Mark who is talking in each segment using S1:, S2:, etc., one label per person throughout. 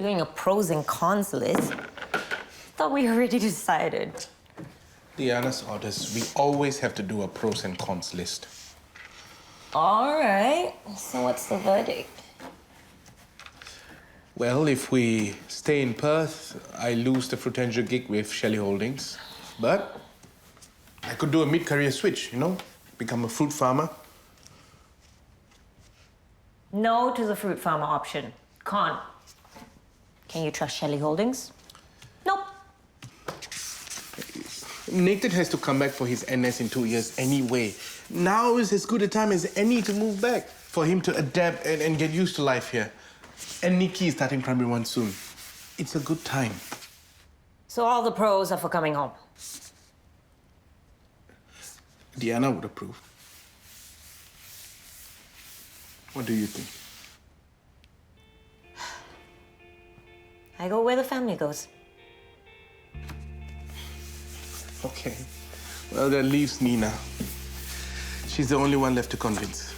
S1: doing a pros and cons list. Thought we already decided.
S2: Diana's orders, we always have to do a pros and cons list.
S1: All right. So what's the verdict?
S2: Well, if we stay in Perth, I lose the Fruitanger gig with Shelley Holdings. But I could do a mid-career switch, you know? Become a fruit farmer.
S1: No to the fruit farmer option. Con. Can you trust Shelley Holdings? Nope.
S2: Nathan has to come back for his NS in 2 years anyway. Now is as good a time as any to move back, for him to adapt and get used to life here. And Nikki is starting primary 1 soon. It's a good time.
S1: So all the pros are for coming home.
S2: Diana would approve. What do you think?
S1: I go where the family goes.
S2: Okay. Well, that leaves Nina. She's the only one left to convince.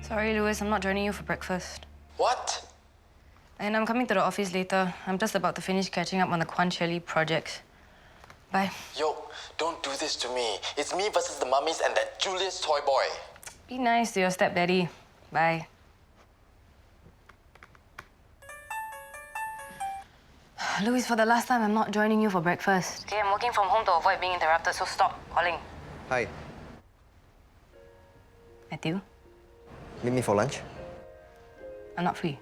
S3: Sorry, Louis, I'm not joining you for breakfast.
S4: What?
S3: And I'm coming to the office later. I'm just about to finish catching up on the Quan Shelley project. Bye.
S4: Yoke, don't do this to me. It's me versus the mummies and that Julius toy boy.
S3: Be nice to your stepdaddy. Bye. Louis, for the last time, I'm not joining you for breakfast. Okay, I'm working from home to avoid being interrupted, so stop calling.
S4: Hi.
S3: Matthew,
S4: Meet me for lunch?
S3: I'm not free.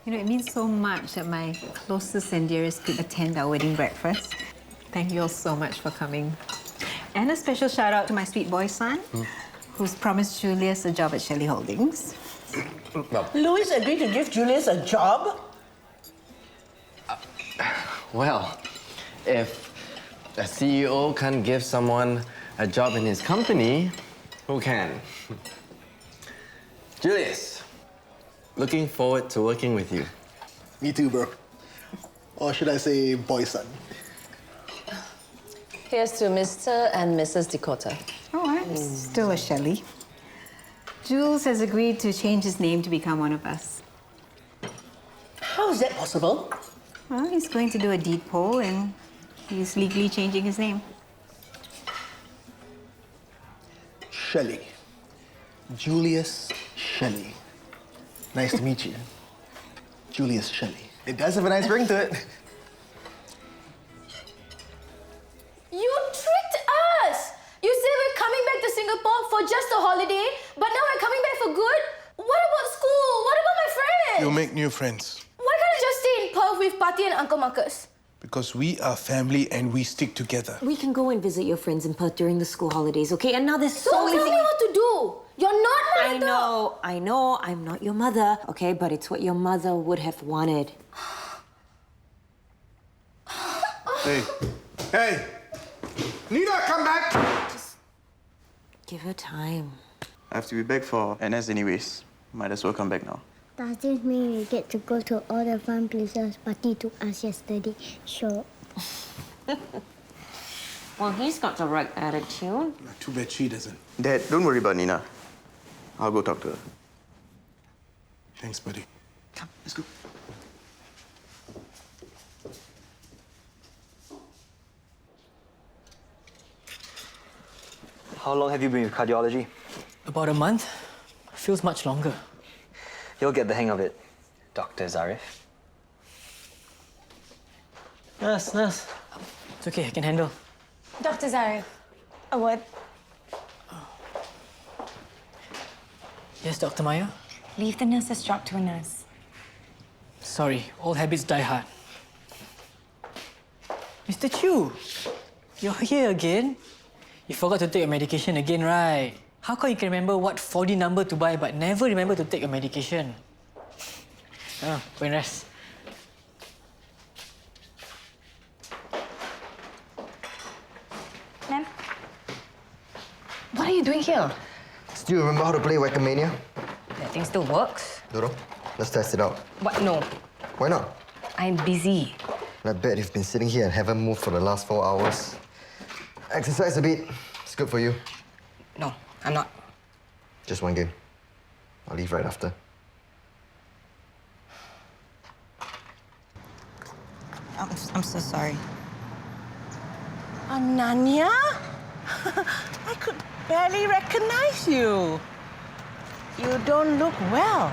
S5: You know, it means so much that my closest and dearest could attend our wedding breakfast. Thank you all so much for coming. And a special shout out to my sweet boy son, who's promised Julius a job at Shelley Holdings.
S6: Louis agreed to give Julius a job?
S4: Well, if a CEO can't give someone a job in his company, who can? Julius, looking forward to working with you.
S6: Me too, bro. Or should I say boy son?
S7: Here's to Mr. and Mrs. Dakota.
S5: Oh, I'm still a Shelley. Jules has agreed to change his name to become one of us.
S6: How is that possible?
S5: Well, he's going to do a deed poll and he's legally changing his name.
S6: Shelley. Julius Shelley. Nice to meet you. Julius Shelley.
S4: It does have a nice ring to it.
S8: You tricked us! You said we're coming back to Singapore for just a holiday, but now we're coming back for good? What about school? What about my friends?
S2: You'll make new friends.
S8: Why can't I just stay in Perth with Pati and Uncle Marcus?
S2: Because we are family and we stick together.
S1: We can go and visit your friends in Perth during the school holidays, okay? And now there's so
S8: Don't
S1: many
S8: tell me what to do! You're not my mother!
S1: I know, I'm not your mother, okay? But it's what your mother would have wanted.
S2: Hey! Nina, come back!
S1: Give her time.
S9: I have to be back for NS anyways. Might as well come back now.
S10: Does this mean we get to go to all the fun places Pati took us yesterday? Sure.
S1: Well, he's got the right attitude.
S2: Too bad she doesn't.
S9: Dad, don't worry about Nina. I'll go talk to her.
S2: Thanks, buddy.
S9: Come, let's go.
S11: How long have you been with cardiology?
S12: About a month. Feels much longer.
S11: You'll get the hang of it, Dr. Zarif.
S12: Nurse. It's okay, I can handle.
S8: Dr. Zarif, a word.
S12: Yes, Dr. Maya?
S8: Leave the nurse's job to a nurse.
S12: Sorry, old habits die hard. Mr. Chu, you're here again? You forgot to take your medication again, right? How come you can remember what 4D number to buy but never remember to take your medication? Oh, go and rest.
S8: Ma'am? What are you doing here?
S13: Still remember how to play Whack-A-Mania?
S3: That thing still works.
S13: Doro, let's test it out.
S3: What? No.
S13: Why not?
S3: I'm busy.
S13: I bet you've been sitting here and haven't moved for the last 4 hours. Exercise a bit. It's good for you.
S3: No, I'm not.
S13: Just one game. I'll leave right after.
S14: I'm so sorry.
S15: Ananya? I could barely recognize you. You don't look well.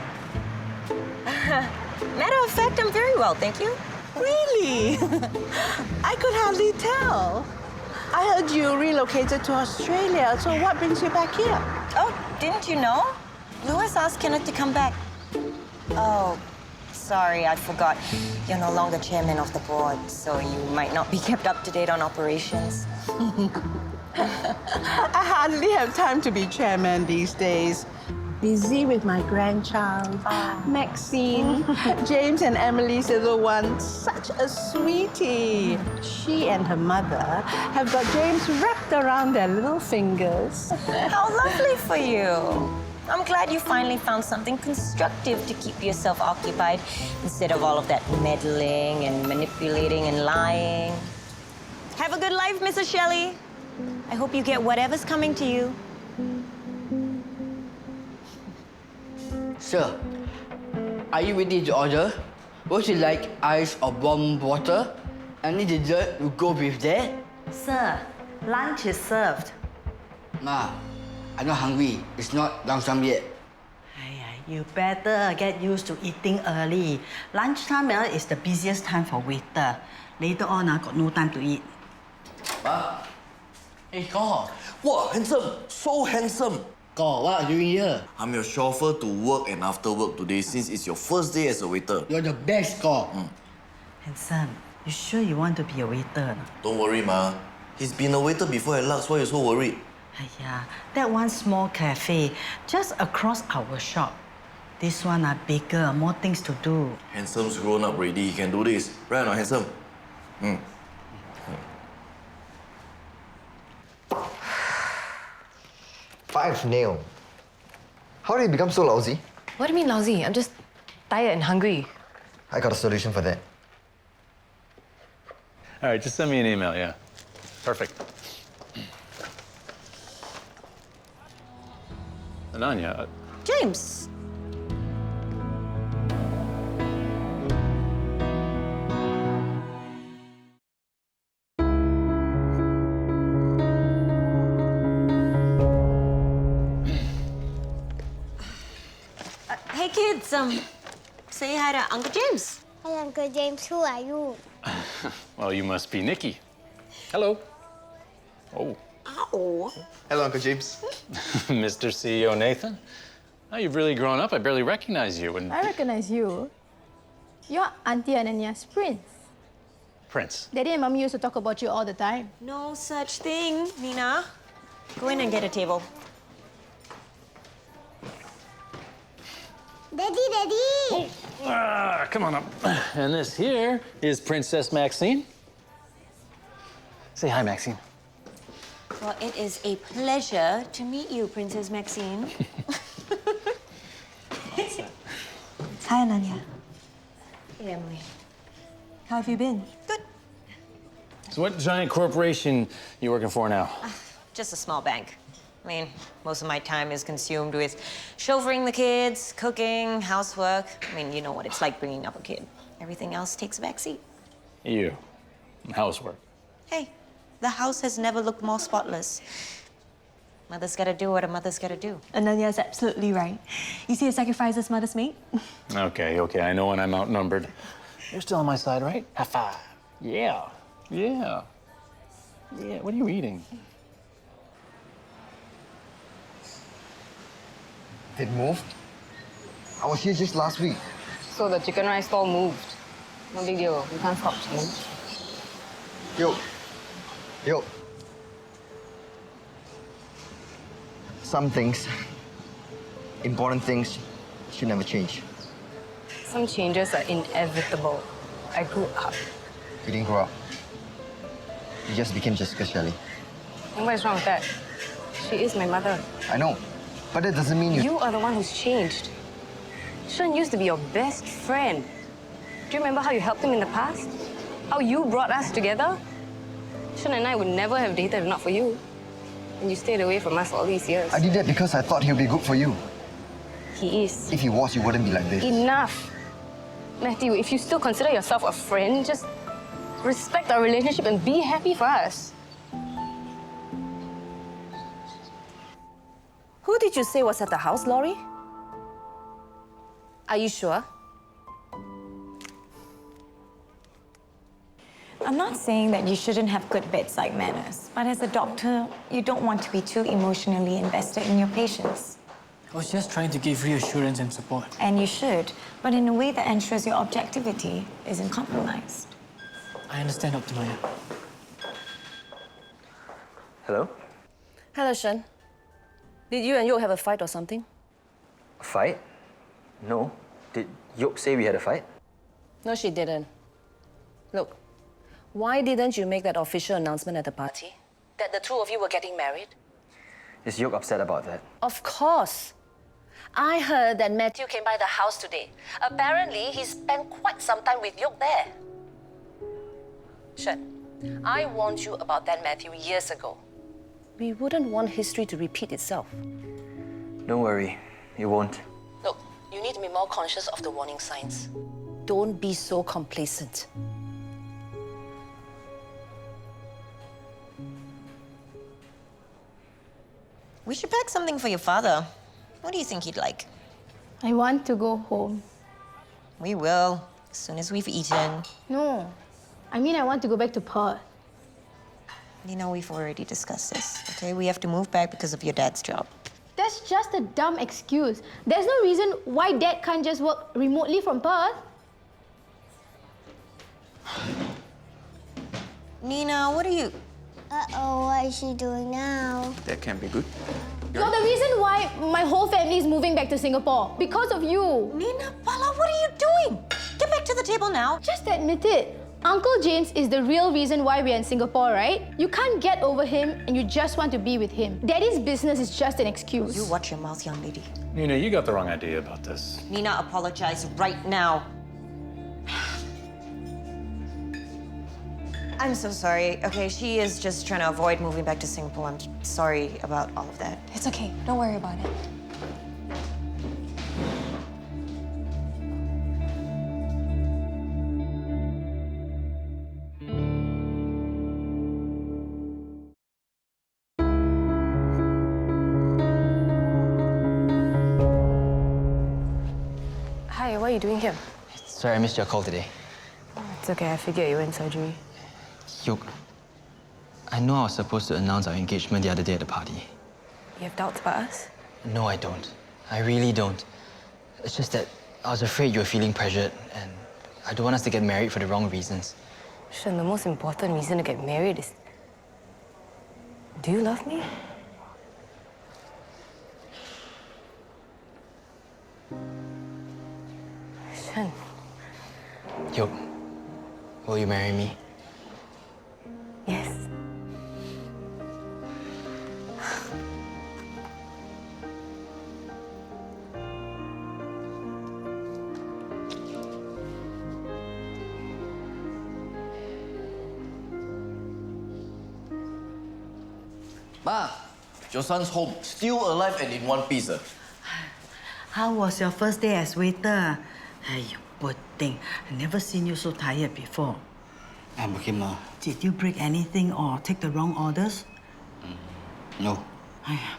S14: Matter of fact, I'm very well, thank you.
S15: Really? I could hardly tell. I heard you relocated to Australia, so what brings you back here?
S14: Oh, didn't you know? Louis asked Kenneth to come back. Oh, sorry, I forgot. You're no longer chairman of the board, so you might not be kept up to date on operations.
S15: I hardly have time to be chairman these days. Busy with my grandchild, Maxine. James and Emily's little one, such a sweetie. She and her mother have got James wrapped around their little fingers.
S14: How lovely for you. I'm glad you finally found something constructive to keep yourself occupied instead of all of that meddling and manipulating and lying. Have a good life, Mrs. Shelley. I hope you get whatever's coming to you.
S16: Sir, are you ready to order? Would you like ice or warm water? Any dessert to go with that?
S14: Sir, lunch is served.
S16: Ma, I'm not hungry. It's not lunchtime yet.
S17: You better get used to eating early. Lunchtime is the busiest time for waiter. Later on, got no time to eat.
S16: Hey, Kor.
S18: Wow, handsome! So handsome!
S16: Kor, what are you doing here?
S18: I'm your chauffeur to work and after work today since it's your first day as a waiter.
S16: You're the best, Kor.
S17: Handsome, you sure you want to be a waiter?
S18: Don't worry, Ma. He's been a waiter before at Lux. Why are you so worried?
S17: Yeah, that one small cafe just across our shop. This one are bigger, more things to do.
S18: Handsome's grown up already. He can do this. Right or not, Handsome?
S13: 5-0. How did you become so lousy?
S3: What do you mean lousy? I'm just tired and hungry.
S13: I got a solution for that.
S19: All right, just send me an email, yeah. Perfect. Ananya.
S14: James. Hey kids, say hi to Uncle James.
S10: Hi, Uncle James. Who are you?
S19: Well, you must be Nikki. Hello. Oh.
S14: Ow.
S2: Hello, Uncle James.
S19: Mr. CEO Nathan. Oh, you've really grown up. I barely recognize you. And
S8: I recognize you. You're Auntie Ananya's prince.
S19: Prince.
S8: Daddy and Mommy used to talk about you all the time.
S14: No such thing, Nina. Go in and get a table.
S10: Daddy!
S19: Come on up. And this here is Princess Maxine. Say hi, Maxine.
S14: Well, it is a pleasure to meet you, Princess Maxine.
S20: Hi, Ananya.
S14: Hey, Emily. How have you been? Good.
S19: So what giant corporation you working for now?
S14: Just a small bank. I mean, most of my time is consumed with chauffeuring the kids, cooking, housework. I mean, you know what it's like bringing up a kid. Everything else takes a backseat.
S19: You. Housework.
S14: Hey, the house has never looked more spotless. Mother's gotta do what a mother's gotta do.
S20: Ananya's absolutely right. You see the sacrifices mothers make?
S19: Okay, I know when I'm outnumbered. You're still on my side, right? High five. Yeah. Yeah. Yeah, what are you eating?
S13: It moved? I was here just last week.
S3: So the chicken rice stall moved. No big deal. You can't stop change.
S13: Yo. Some things, important things, should never change.
S3: Some changes are inevitable. I grew up.
S13: You didn't grow up. You just became Jessica Shelley.
S3: And what is wrong with that? She is my mother.
S13: I know. But that doesn't mean
S3: You are the one who's changed. Sean used to be your best friend. Do you remember how you helped him in the past? How you brought us together? Sean and I would never have dated if not for you. And you stayed away from us all these years.
S13: I did that because I thought he'd be good for you.
S3: He is.
S13: If he was, you wouldn't be like this.
S3: Enough! Matthew, if you still consider yourself a friend, just respect our relationship and be happy for us.
S7: Who did you say was at the house, Laurie? Are you sure?
S21: I'm not saying that you shouldn't have good bedside manners, but as a doctor, you don't want to be too emotionally invested in your patients.
S12: I was just trying to give reassurance and support.
S21: And you should, but in a way that ensures your objectivity isn't compromised.
S12: I understand, Dr. Maya.
S11: Hello?
S7: Hello, Shen. Did you and Yoke have a fight or something?
S11: A fight? No. Did Yoke say we had a fight?
S7: No, she didn't. Look, why didn't you make that official announcement at the party? That the two of you were getting married?
S11: Is Yoke upset about that?
S7: Of course. I heard that Matthew came by the house today. Apparently, he spent quite some time with Yoke there. Shen, I warned you about that Matthew years ago. We wouldn't want history to repeat itself.
S11: Don't worry, it won't.
S7: Look, you need to be more conscious of the warning signs. Don't be so complacent.
S14: We should pack something for your father. What do you think he'd like?
S8: I want to go home.
S14: We will, as soon as we've eaten.
S8: No, I mean I want to go back to Perth.
S14: You know, we've already discussed this, okay? We have to move back because of your dad's job.
S8: That's just a dumb excuse. There's no reason why Dad can't just work remotely from Perth.
S14: Nina, what are you...
S10: Uh-oh, what is she doing now?
S9: That can be good.
S8: You're the reason why my whole family is moving back to Singapore. Because of you.
S14: Nina, Bala, what are you doing? Get back to the table now.
S8: Just admit it. Uncle James is the real reason why we're in Singapore, right? You can't get over him and you just want to be with him. Daddy's business is just an excuse.
S14: You watch your mouth, young lady.
S19: Nina, you got the wrong idea about this.
S14: Nina, apologize right now. I'm so sorry. Okay, she is just trying to avoid moving back to Singapore. I'm sorry about all of that.
S20: It's okay. Don't worry about it.
S3: Hi, what are you doing here?
S4: Sorry, I missed your call today.
S3: It's okay, I figured you were in surgery.
S4: Yoke, I know I was supposed to announce our engagement the other day at the party.
S3: You have doubts about us?
S4: No, I don't. I really don't. It's just that I was afraid you were feeling pressured, and I don't want us to get married for the wrong reasons.
S3: Sean, the most important reason to get married is... Do you love me? Sean.
S4: Yoke, will you marry me?
S3: Yes.
S18: Ma, your son's home, still alive and in one piece.
S17: How was your first day as waiter? Hey, you poor thing. I never seen you so tired before.
S16: I'm okay, Ma.
S17: Did you break anything or take the wrong orders?
S16: No.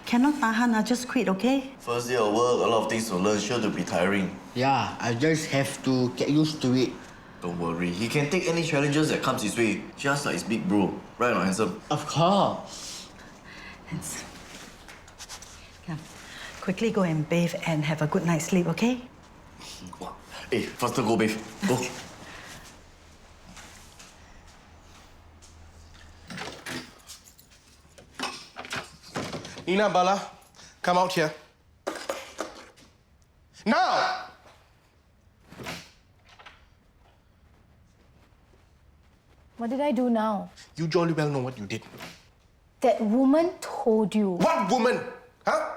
S17: Cannot tahan, just quit, okay?
S18: First day of work, a lot of things to learn, sure to be tiring.
S16: Yeah, I just have to get used to it.
S18: Don't worry, he can take any challenges that comes his way, just like his big bro. Right or not, handsome?
S16: Of course.
S17: Come. Quickly go and bathe and have a good night's sleep, okay?
S18: Hey, faster go, babe. Go.
S2: Nina, Bala, come out here. Now!
S8: What did I do now?
S2: You jolly well know what you did.
S8: That woman told you.
S2: What woman? Huh?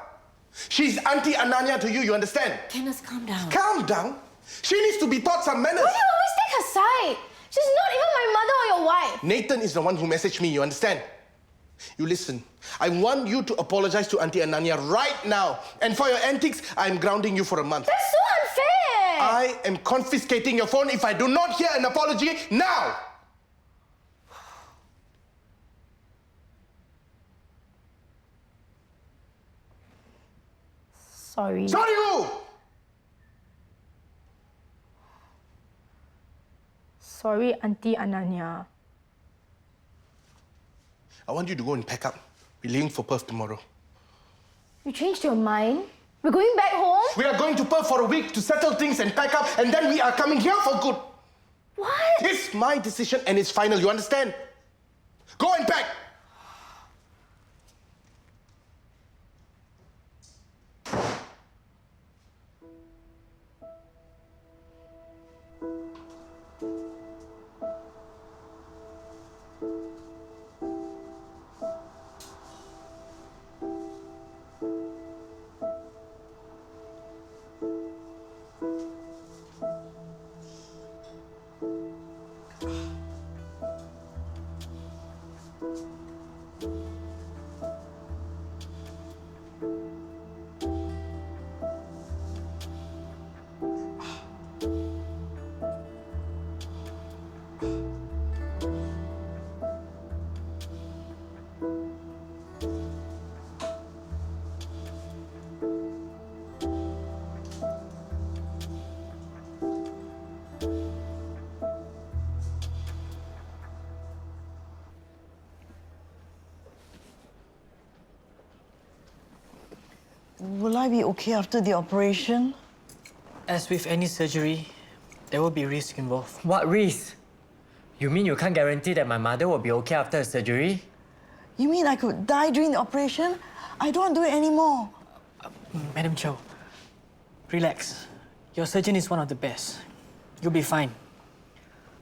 S2: She's Auntie Ananya to you, you understand?
S1: Kenneth, calm down.
S2: Calm down? She needs to be taught some manners.
S8: Why do you always take her side? She's not even my mother or your wife.
S2: Nathan is the one who messaged me, you understand? You listen. I want you to apologize to Auntie Ananya right now. And for your antics, I'm grounding you for a month.
S8: That's so unfair.
S2: I am confiscating your phone if I do not hear an apology now.
S8: Sorry.
S2: Sorry who?
S8: Sorry, Auntie Ananya.
S2: I want you to go and pack up. We're leaving for Perth tomorrow.
S8: You changed your mind? We're going back home?
S2: We are going to Perth for a week to settle things and pack up, and then we are coming here for good.
S8: What?
S2: It's my decision and it's final, you understand? Go and pack!
S17: Will I be okay after the operation?
S12: As with any surgery, there will be risk involved.
S4: What risk? You mean you can't guarantee that my mother will be okay after surgery?
S17: You mean I could die during the operation? I don't want to do it anymore.
S12: Madam Chow, relax. Your surgeon is one of the best. You'll be fine.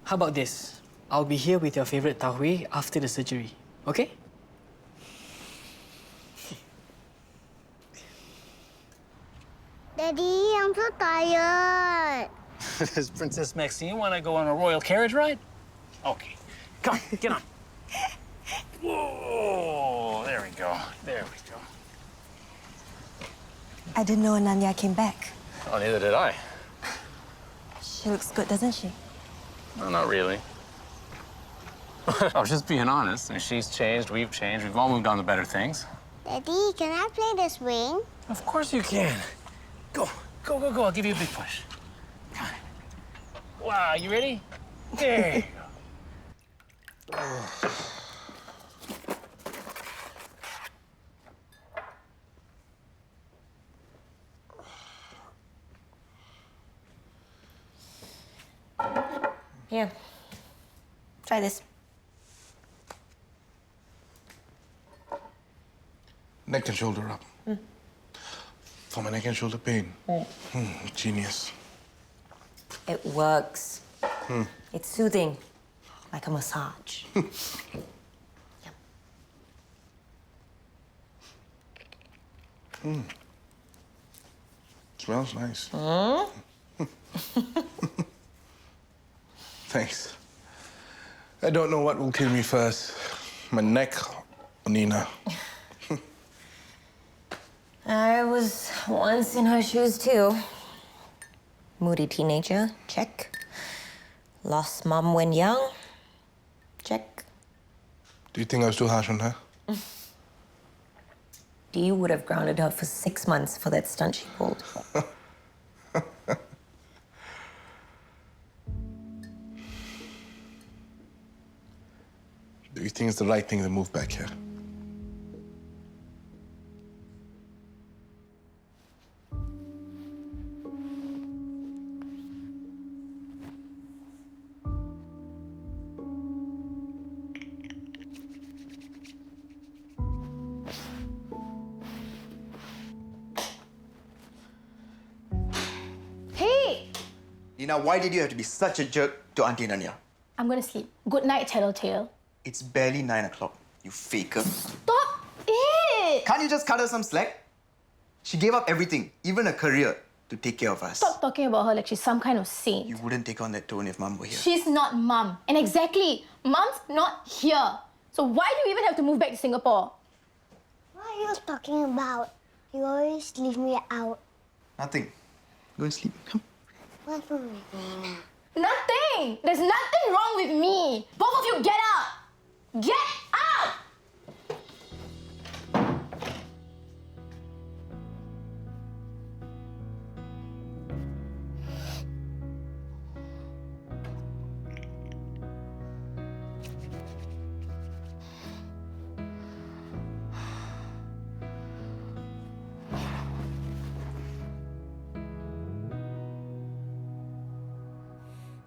S12: How about this? I'll be here with your favorite tau huay after the surgery, okay?
S10: Daddy, I'm so tired.
S19: Does Princess Maxine want to go on a royal carriage ride? Okay. Come on, get on. Whoa, there we go. There we go.
S20: I didn't know Ananya came back.
S19: Oh, neither did I.
S20: She looks good, doesn't she?
S19: No, not really. I was just being honest. And she's changed, we've changed. We've all moved on to better things.
S10: Daddy, can I play the swing?
S19: Of course you can. Go, go, go, go. I'll give you a big push. Come on. Wow, you ready? There you go.
S1: Here. Try this.
S2: Neck and shoulder up. For my neck and shoulder pain. Genius.
S1: It works. It's soothing, like a massage.
S2: Smells nice. Thanks. I don't know what will kill me first, my neck or Nina.
S1: I was once in her shoes too. Moody teenager, check. Lost mom when young, check.
S2: Do you think I was too harsh on her?
S1: Dee would have grounded her for 6 months for that stunt she pulled.
S2: Do you think it's the right thing to move back here?
S8: Hey!
S9: Nina, why did you have to be such a jerk to Auntie Nanya?
S8: I'm gonna sleep. Good night, Tattletale.
S9: It's barely 9 o'clock, you faker.
S8: Stop it!
S9: Can't you just cut her some slack? She gave up everything, even a career, to take care of us.
S8: Stop talking about her like she's some kind of saint.
S9: You wouldn't take on that tone if Mum were here.
S8: She's not Mum. And exactly, Mum's not here. So why do you even have to move back to Singapore?
S10: What are you talking about? You always leave me out.
S9: Nothing. Go and sleep. Come.
S10: What's wrong with me now?
S8: Nothing! There's nothing wrong with me! Both of you get out! Get out!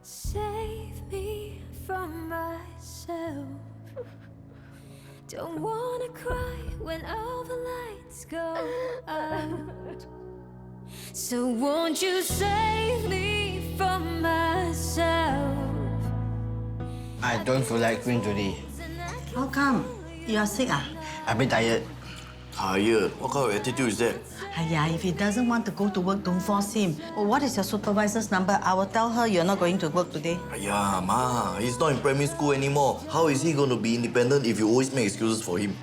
S5: Save me from myself. Don't wanna cry when all the lights go out. So won't you save me from myself?
S16: I don't feel like going today.
S17: How come? You are sick, ah?
S16: I'm a bit tired.
S18: Tired? What kind of attitude is that?
S17: If he doesn't want to go to work, don't force him. Oh, what is your supervisor's number? I will tell her you're not going to work today.
S18: Ma, he's not in primary school anymore. How is he going to be independent if you always make excuses for him?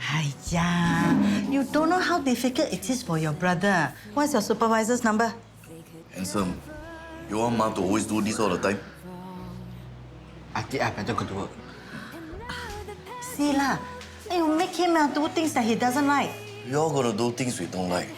S17: You don't know how difficult it is for your brother. What's your supervisor's number?
S18: Handsome, you want Ma to always do this all the time?
S16: I think I better go to work.
S17: See lah, you make him do things that he doesn't like.
S18: We all gonna do things we don't like.